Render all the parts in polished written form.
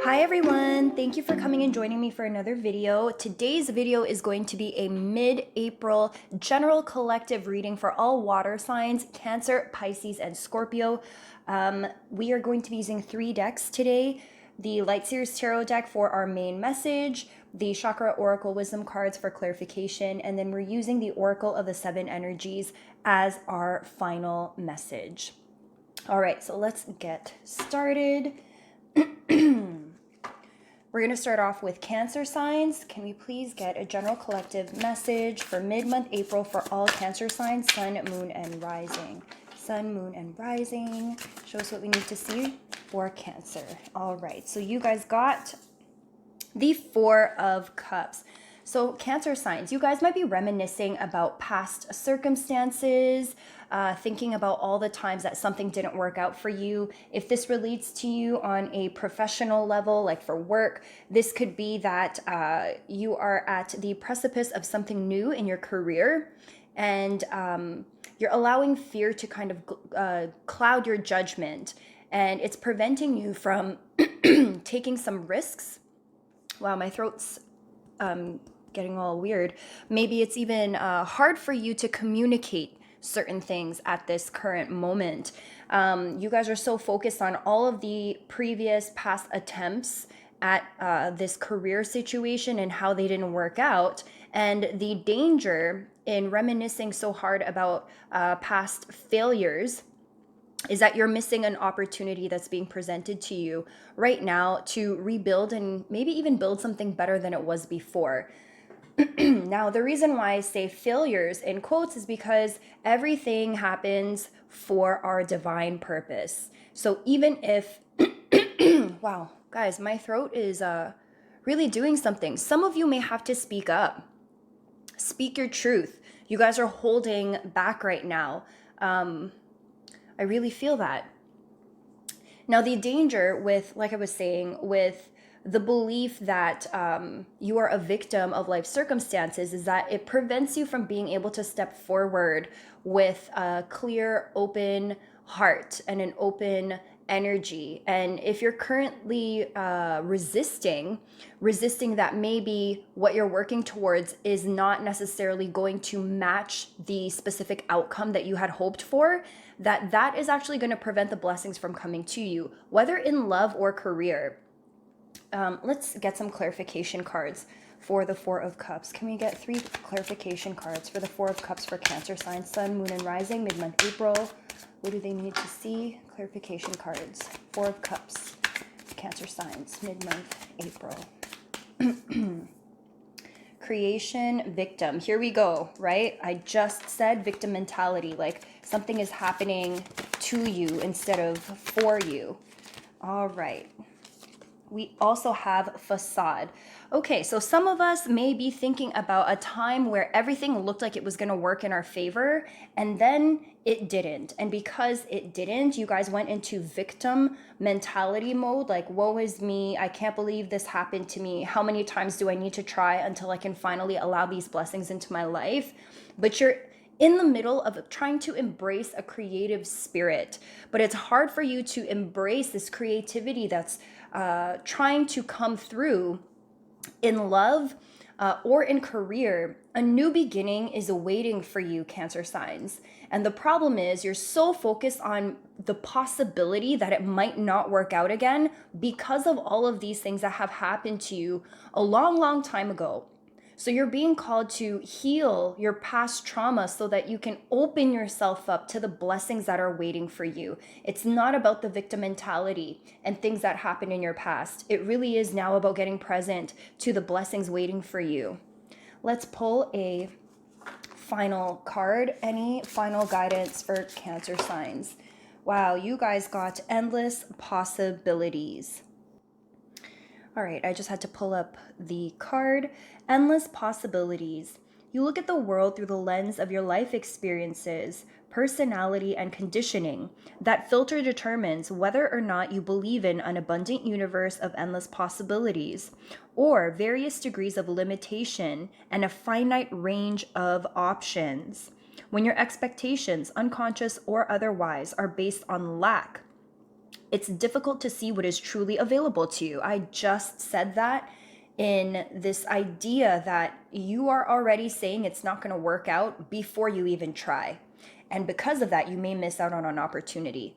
Hi everyone, thank you for coming and joining me for another video. Today's video is going to be a mid-April general collective reading for all water signs, Cancer, Pisces, and Scorpio. We are going to be using 3 decks today. The Light Series Tarot deck for our main message, the Chakra Oracle Wisdom cards for clarification, and then we're using the Oracle of the 7 Energies as our final message. All right, so let's get started. We're going to start off with Cancer signs. Can we please get a general collective message for mid-month April for all Cancer signs, Sun, Moon, and Rising? Sun, Moon, and Rising. Show us what we need to see for Cancer. All right, so you guys got the 4 of Cups. So Cancer signs, you guys might be reminiscing about past circumstances, thinking about all the times that something didn't work out for you. If this relates to you on a professional level, like for work, this could be that you are at the precipice of something new in your career, and you're allowing fear to kind of cloud your judgment, and it's preventing you from taking some risks. Wow, my throat's getting all weird. Maybe it's even hard for you to communicate certain things at this current moment. You guys are so focused on all of the previous past attempts at this career situation and how they didn't work out, and the danger in reminiscing so hard about past failures is that you're missing an opportunity that's being presented to you right now to rebuild and maybe even build something better than it was before. Now, the reason why I say failures in quotes is because everything happens for our divine purpose. So even if, wow, guys, my throat is really doing something. Some of you may have to speak up. Speak your truth. You guys are holding back right now. I really feel that. Now, the danger with, like I was saying, with the belief that you are a victim of life circumstances is that it prevents you from being able to step forward with a clear, open heart and an open energy. And if you're currently resisting that maybe what you're working towards is not necessarily going to match the specific outcome that you had hoped for, that is actually going to prevent the blessings from coming to you, whether in love or career. Let's get some clarification cards for the 4 of Cups. Can we get 3 clarification cards for the 4 of Cups for Cancer signs, Sun, Moon, and Rising, mid-month April? What do they need to see? Clarification cards. 4 of Cups, Cancer signs, mid-month April. Creation, victim. Here we go, right? I just said victim mentality, like something is happening to you instead of for you. All right. We also have facade. Okay, so some of us may be thinking about a time where everything looked like it was going to work in our favor, and then it didn't. And because it didn't, you guys went into victim mentality mode, like, woe is me, I can't believe this happened to me. How many times do I need to try until I can finally allow these blessings into my life? But you're in the middle of trying to embrace a creative spirit, but it's hard for you to embrace this creativity that's trying to come through in love or in career. A new beginning is awaiting for you, Cancer signs. And the problem is you're so focused on the possibility that it might not work out again because of all of these things that have happened to you a long, long time ago. So you're being called to heal your past trauma so that you can open yourself up to the blessings that are waiting for you. It's not about the victim mentality and things that happened in your past. It really is now about getting present to the blessings waiting for you. Let's pull a final card. Any final guidance for Cancer signs? Wow, you guys got endless possibilities. All right, I just had to pull up the card. Endless possibilities. You look at the world through the lens of your life experiences, personality, and conditioning. That filter determines whether or not you believe in an abundant universe of endless possibilities, or various degrees of limitation and a finite range of options. When your expectations, unconscious or otherwise, are based on lack, It's difficult to see what is truly available to you. I just said that in this idea that you are already saying it's not going to work out before you even try. And because of that, you may miss out on an opportunity.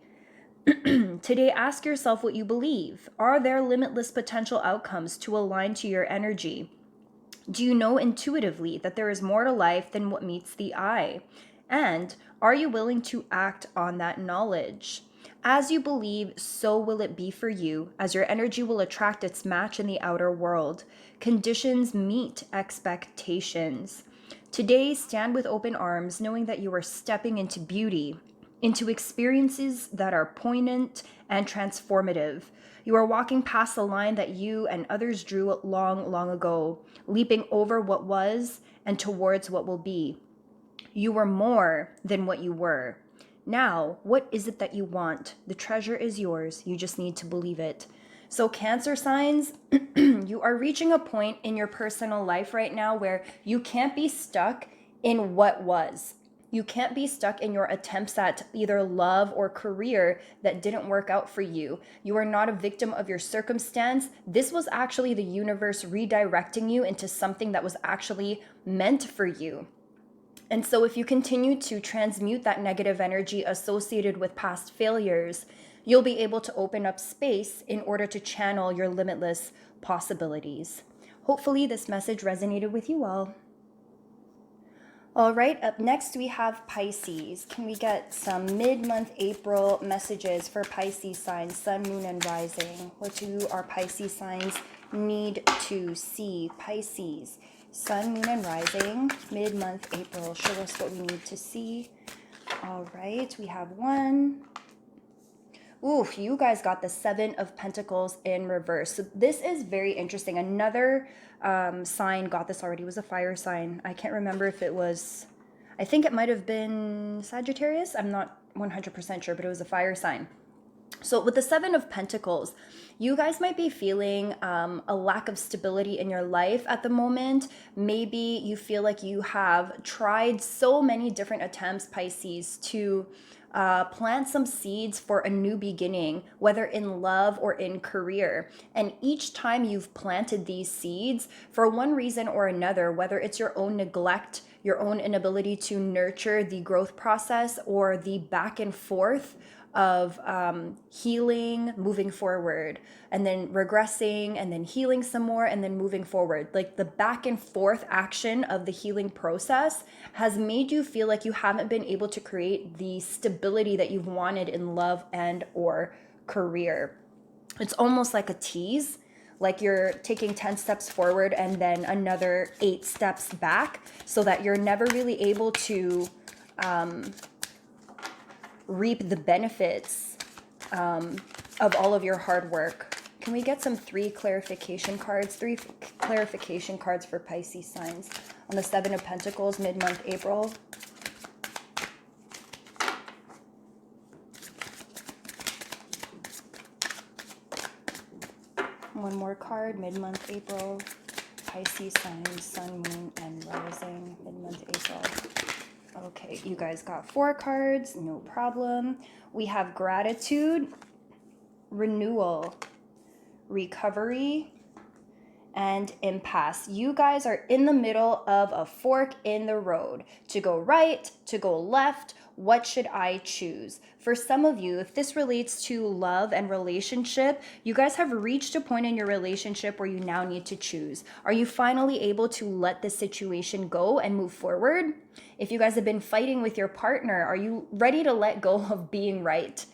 Today, ask yourself what you believe. Are there limitless potential outcomes to align to your energy? Do you know intuitively that there is more to life than what meets the eye? And are you willing to act on that knowledge? As you believe, so will it be for you, as your energy will attract its match in the outer world. Conditions meet expectations. Today, stand with open arms, knowing that you are stepping into beauty, into experiences that are poignant and transformative. You are walking past the line that you and others drew long, long ago, leaping over what was and towards what will be. You were more than what you were. Now, what is it that you want? The treasure is yours. You just need to believe it. So, Cancer signs, you are reaching a point in your personal life right now where you can't be stuck in what was. You can't be stuck in your attempts at either love or career that didn't work out for you. You are not a victim of your circumstance. This was actually the universe redirecting you into something that was actually meant for you. And so if you continue to transmute that negative energy associated with past failures, you'll be able to open up space in order to channel your limitless possibilities. Hopefully this message resonated with you all. All right, up next we have Pisces. Can we get some mid-month April messages for Pisces signs, Sun, Moon, and Rising? What do our Pisces signs need to see? Pisces, Sun, Moon, and Rising, mid-month April. Show us what we need to see. All right, we have one. Ooh, you guys got the Seven of Pentacles in reverse. So this is very interesting. Another sign got this already. It was a fire sign. I can't remember if it was, I think it might have been Sagittarius. I'm not 100% sure, but it was a fire sign. So with the Seven of Pentacles, you guys might be feeling a lack of stability in your life at the moment. Maybe you feel like you have tried so many different attempts, Pisces, to plant some seeds for a new beginning, whether in love or in career. And each time you've planted these seeds, for one reason or another, whether it's your own neglect, your own inability to nurture the growth process, or the back and forth of healing, moving forward, and then regressing, and then healing some more, and then moving forward. Like the back and forth action of the healing process has made you feel like you haven't been able to create the stability that you've wanted in love and or career. It's almost like a tease, like you're taking 10 steps forward and then another 8 steps back, so that you're never really able to reap the benefits of all of your hard work. Can we get some three clarification cards for Pisces signs on the Seven of Pentacles, mid-month April? One more card, mid-month April, Pisces signs, Sun, Moon, and Rising, mid-month April. Okay, you guys got 4 cards, no problem. We have gratitude, renewal, recovery, and impasse. You guys are in the middle of a fork in the road. To go right, to go left, what should I choose? For some of you, if this relates to love and relationship, you guys have reached a point in your relationship where you now need to choose. Are you finally able to let the situation go and move forward? If you guys have been fighting with your partner, are you ready to let go of being right?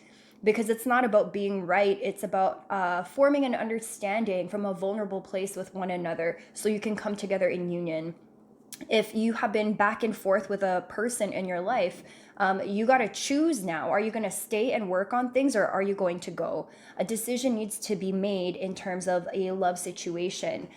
Because it's not about being right, it's about forming an understanding from a vulnerable place with one another so you can come together in union. If you have been back and forth with a person in your life, you got to choose now. Are you going to stay and work on things, or are you going to go? A decision needs to be made in terms of a love situation.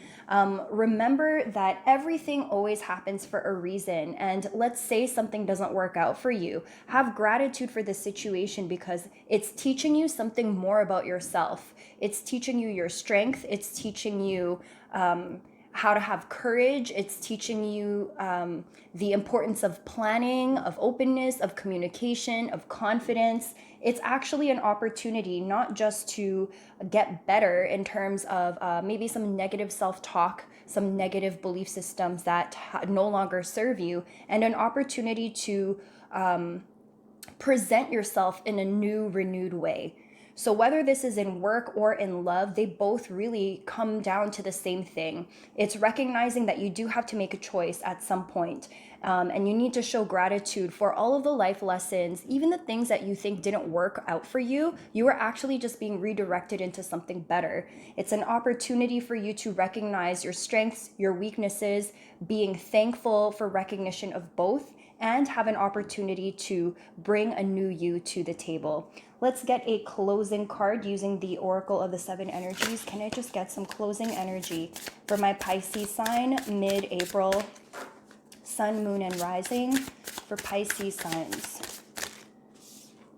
Remember that everything always happens for a reason. And let's say something doesn't work out for you. Have gratitude for the situation, because it's teaching you something more about yourself. It's teaching you your strength. It's teaching you how to have courage. It's teaching you the importance of planning, of openness, of communication, of confidence. It's actually an opportunity not just to get better in terms of maybe some negative self-talk, some negative belief systems that no longer serve you, and an opportunity to present yourself in a new, renewed way. So whether this is in work or in love, they both really come down to the same thing. It's recognizing that you do have to make a choice at some point. And you need to show gratitude for all of the life lessons, even the things that you think didn't work out for you. You were actually just being redirected into something better. It's an opportunity for you to recognize your strengths, your weaknesses, being thankful for recognition of both, and have an opportunity to bring a new you to the table. Let's get a closing card using the Oracle of the Seven Energies. Can I just get some closing energy for my Pisces sign, mid-April, sun, moon, and rising for Pisces signs?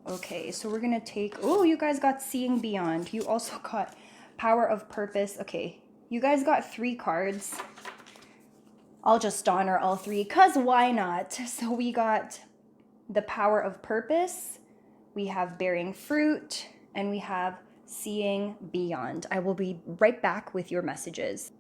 Okay, so we're going to take, oh, you guys got Seeing Beyond. You also got Power of Purpose. Okay, you guys got 3 cards. I'll just honor all 3 because why not? So we got the Power of Purpose, we have Bearing Fruit, and we have Seeing Beyond. I will be right back with your messages.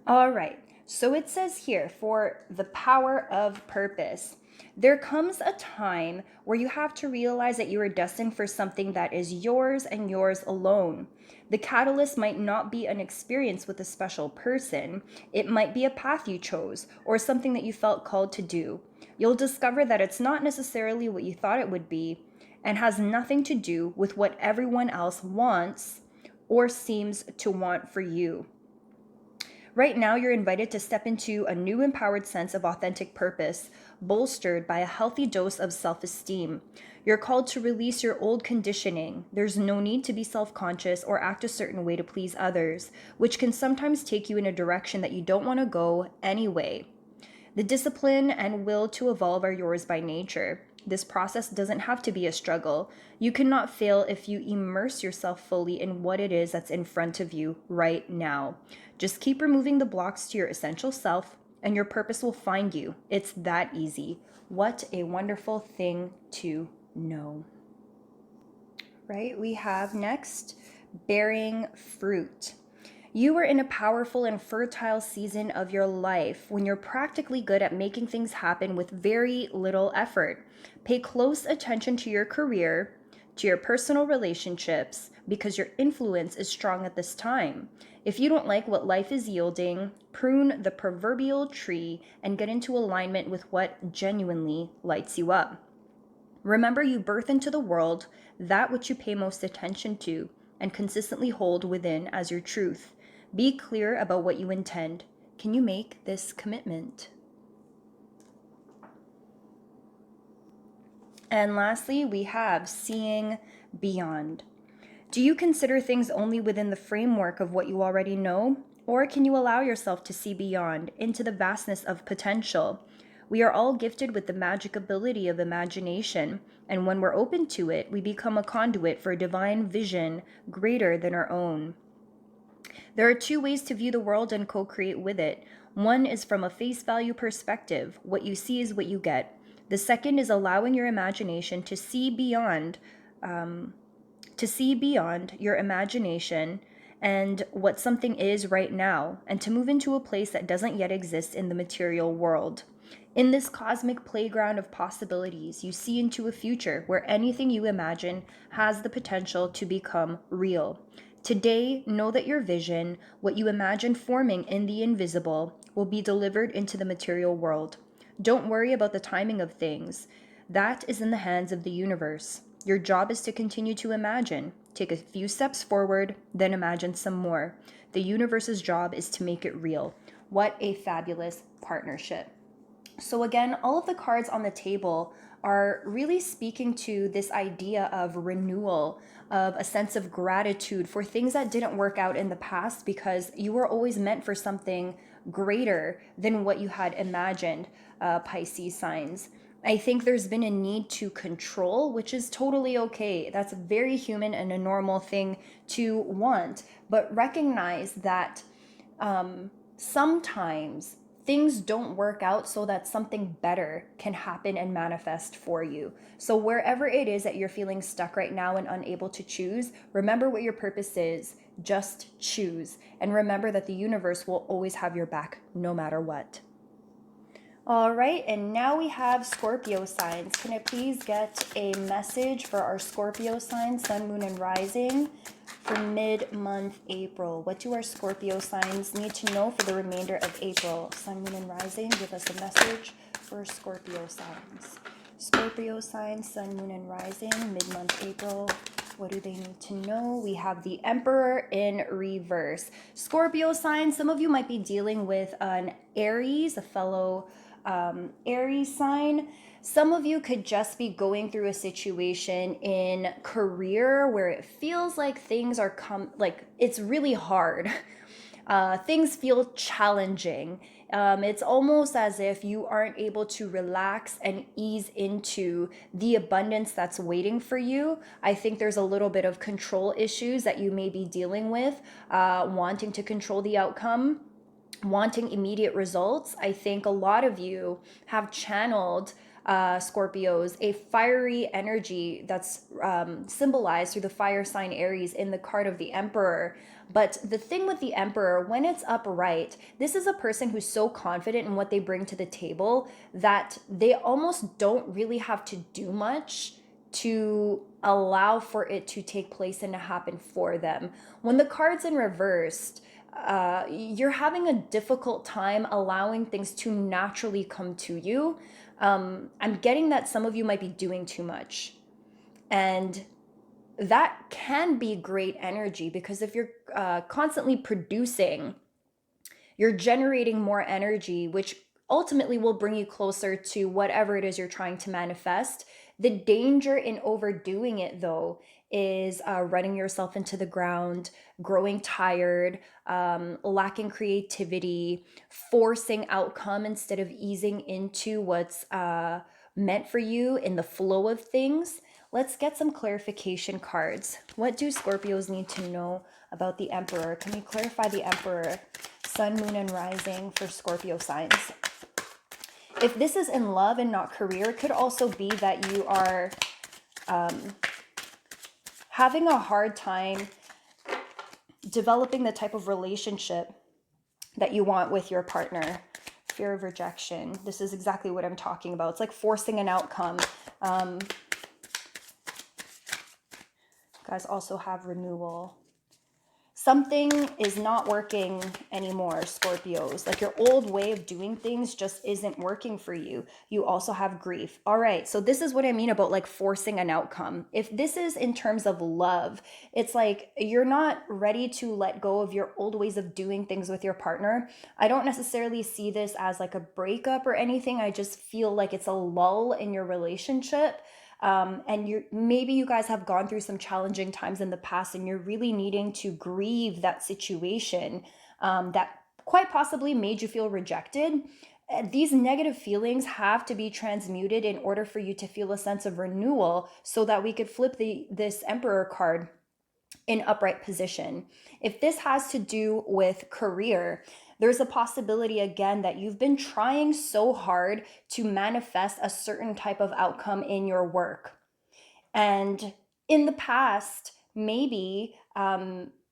All right, so it says here for the Power of Purpose, there comes a time where you have to realize that you are destined for something that is yours and yours alone. The catalyst might not be an experience with a special person. It might be a path you chose or something that you felt called to do. You'll discover that it's not necessarily what you thought it would be and has nothing to do with what everyone else wants or seems to want for you. Right now, you're invited to step into a new empowered sense of authentic purpose, bolstered by a healthy dose of self-esteem. You're called to release your old conditioning. There's no need to be self-conscious or act a certain way to please others, which can sometimes take you in a direction that you don't want to go anyway. The discipline and will to evolve are yours by nature. This process doesn't have to be a struggle. You cannot fail if you immerse yourself fully in what it is that's in front of you right now. Just keep removing the blocks to your essential self, and your purpose will find you. It's that easy. What a wonderful thing to know. Right? We have next, Bearing Fruit. You are in a powerful and fertile season of your life when you're practically good at making things happen with very little effort. Pay close attention to your career, to your personal relationships, because your influence is strong at this time. If you don't like what life is yielding, prune the proverbial tree and get into alignment with what genuinely lights you up. Remember, you birth into the world that which you pay most attention to and consistently hold within as your truth. Be clear about what you intend. Can you make this commitment? And lastly, we have Seeing Beyond. Do you consider things only within the framework of what you already know? Or can you allow yourself to see beyond, into the vastness of potential? We are all gifted with the magic ability of imagination, and when we're open to it, we become a conduit for a divine vision greater than our own. There are 2 ways to view the world and co-create with it. One is from a face value perspective. What you see is what you get. The second is allowing your imagination to see beyond your imagination and what something is right now, and to move into a place that doesn't yet exist in the material world. In this cosmic playground of possibilities, you see into a future where anything you imagine has the potential to become real. Today, know that your vision, what you imagine forming in the invisible, will be delivered into the material world. Don't worry about the timing of things. That is in the hands of the universe. Your job is to continue to imagine. Take a few steps forward, then imagine some more. The universe's job is to make it real. What a fabulous partnership. So again, all of the cards on the table are really speaking to this idea of renewal, of a sense of gratitude for things that didn't work out in the past, because you were always meant for something greater than what you had imagined, Pisces signs. I think there's been a need to control, which is totally okay. That's very human and a normal thing to want. But recognize that sometimes things don't work out so that something better can happen and manifest for you. So, wherever it is that you're feeling stuck right now and unable to choose, remember what your purpose is. Just choose. And remember that the universe will always have your back no matter what. All right, and now we have Scorpio signs. Can I please get a message for our Scorpio signs, Sun, Moon, and Rising for mid-month April? What do our Scorpio signs need to know for the remainder of April? Sun, Moon, and Rising, give us a message for Scorpio signs. Scorpio signs, Sun, Moon, and Rising, mid-month April. What do they need to know? We have the Emperor in reverse. Scorpio signs, some of you might be dealing with an Aries, a fellow Aries sign. Some of you could just be going through a situation in career where it feels like things are it's really hard. Things feel challenging. It's almost as if you aren't able to relax and ease into the abundance that's waiting for you. I think there's a little bit of control issues that you may be dealing with, wanting to control the outcome, wanting immediate results. I think a lot of you have channeled Scorpios, a fiery energy that's symbolized through the fire sign Aries in the card of the Emperor. But the thing with the Emperor, when it's upright, this is a person who's so confident in what they bring to the table that they almost don't really have to do much to allow for it to take place and to happen for them. When the card's in reversed, you're having a difficult time allowing things to naturally come to you. I'm getting that some of you might be doing too much. And that can be great energy, because if you're constantly producing, you're generating more energy, which ultimately will bring you closer to whatever it is you're trying to manifest. The danger in overdoing it, though, is running yourself into the ground, growing tired, lacking creativity, forcing outcome instead of easing into what's meant for you in the flow of things. Let's get some clarification cards. What do Scorpios need to know about the Emperor? Can we clarify the Emperor, Sun, Moon, and Rising for Scorpio signs? If this is in love and not career, it could also be that you are having a hard time developing the type of relationship that you want with your partner. Fear of rejection. This is exactly what I'm talking about. It's like forcing an outcome. Guys also have renewal. Something is not working anymore, Scorpios. Like your old way of doing things just isn't working for you. You also have grief. All right, so this is what I mean about like forcing an outcome. If this is in terms of love, it's like you're not ready to let go of your old ways of doing things with your partner. I don't necessarily see this as like a breakup or anything. I just feel like it's a lull in your relationship. And maybe you guys have gone through some challenging times in the past, and you're really needing to grieve that situation that quite possibly made you feel rejected. These negative feelings have to be transmuted in order for you to feel a sense of renewal, so that we could flip this Emperor card in upright position. If this has to do with career, there's a possibility again that you've been trying so hard to manifest a certain type of outcome in your work. And in the past, maybe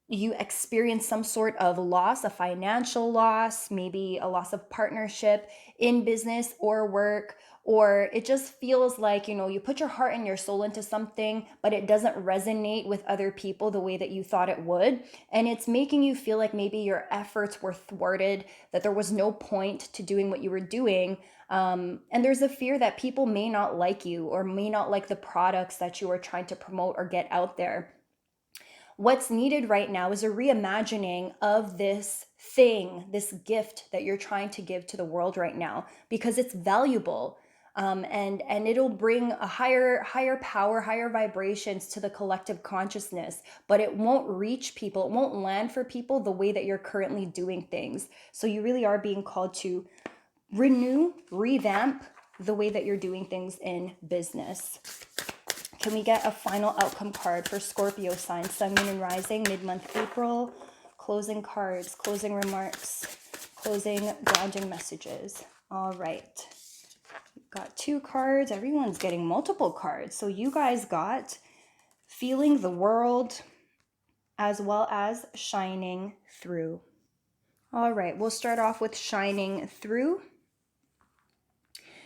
you experienced some sort of loss, a financial loss, maybe a loss of partnership in business or work, or it just feels like, you put your heart and your soul into something, but it doesn't resonate with other people the way that you thought it would. And it's making you feel like maybe your efforts were thwarted, that there was no point to doing what you were doing. And there's a fear that people may not like you or may not like the products that you are trying to promote or get out there. What's needed right now is a reimagining of this thing, this gift that you're trying to give to the world right now, because it's valuable. and it'll bring a higher power, higher vibrations to the collective consciousness, but it won't reach people, it won't land for people the way that you're currently doing things. So you really are being called to renew, revamp the way that you're doing things in business. Can we get a final outcome card for Scorpio sign, Sun, Moon, and Rising, mid-month April? Closing cards, closing remarks, closing grounding messages. All right. Got 2 cards. Everyone's getting multiple cards. So you guys got feeling the world as well as shining through. All right, we'll start off with shining through.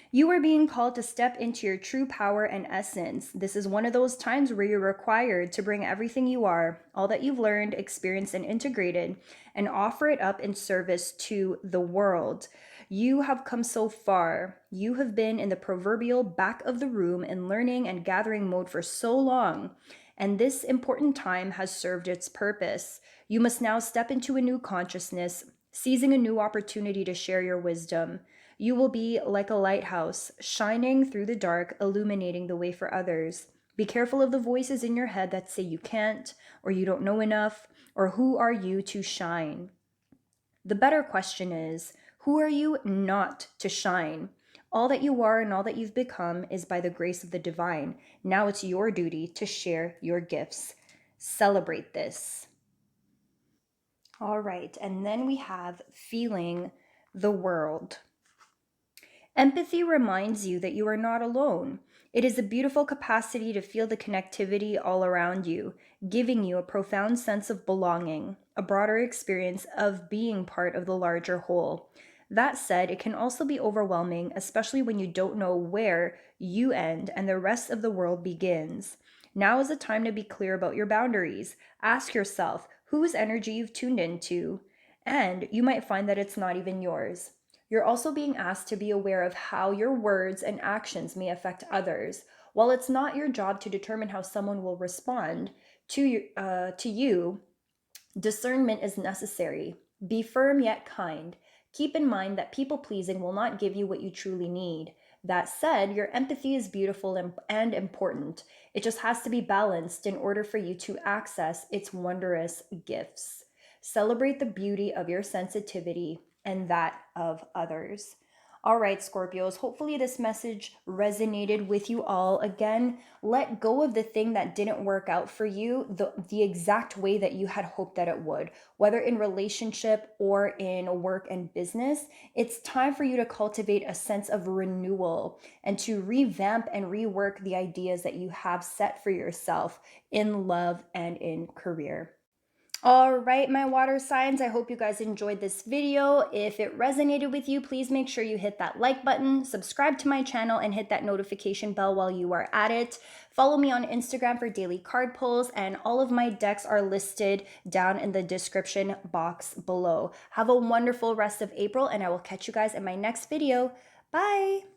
You are being called to step into your true power and essence. This is one of those times where you're required to bring everything you are, all that you've learned, experienced, and integrated, and offer it up in service to the world. You have come so far. You have been in the proverbial back of the room in learning and gathering mode for so long, and this important time has served its purpose. You must now step into a new consciousness, seizing a new opportunity to share your wisdom. You will be like a lighthouse, shining through the dark, illuminating the way for others. Be careful of the voices in your head that say you can't, or you don't know enough, or who are you to shine? The better question is, who are you not to shine? All that you are and all that you've become is by the grace of the divine. Now it's your duty to share your gifts. Celebrate this. All right, and then we have feeling the world. Empathy reminds you that you are not alone. It is a beautiful capacity to feel the connectivity all around you, giving you a profound sense of belonging, a broader experience of being part of the larger whole. That said, it can also be overwhelming, especially when you don't know where you end and the rest of the world begins. Now is the time to be clear about your boundaries. Ask yourself whose energy you've tuned into, and you might find that it's not even yours. You're also being asked to be aware of how your words and actions may affect others. While it's not your job to determine how someone will respond to you, discernment is necessary. Be firm yet kind. Keep in mind that people-pleasing will not give you what you truly need. That said, your empathy is beautiful and important. It just has to be balanced in order for you to access its wondrous gifts. Celebrate the beauty of your sensitivity and that of others. All right, Scorpios, hopefully this message resonated with you all. Again, let go of the thing that didn't work out for you the exact way that you had hoped that it would, whether in relationship or in work and business. It's time for you to cultivate a sense of renewal and to revamp and rework the ideas that you have set for yourself in love and in career. All right, my water signs, I hope you guys enjoyed this video. If it resonated with you, please make sure you hit that like button, subscribe to my channel, and hit that notification bell while you are at it. Follow me on Instagram for daily card pulls, and all of my decks are listed down in the description box below. Have a wonderful rest of April, and I will catch you guys in my next video. Bye!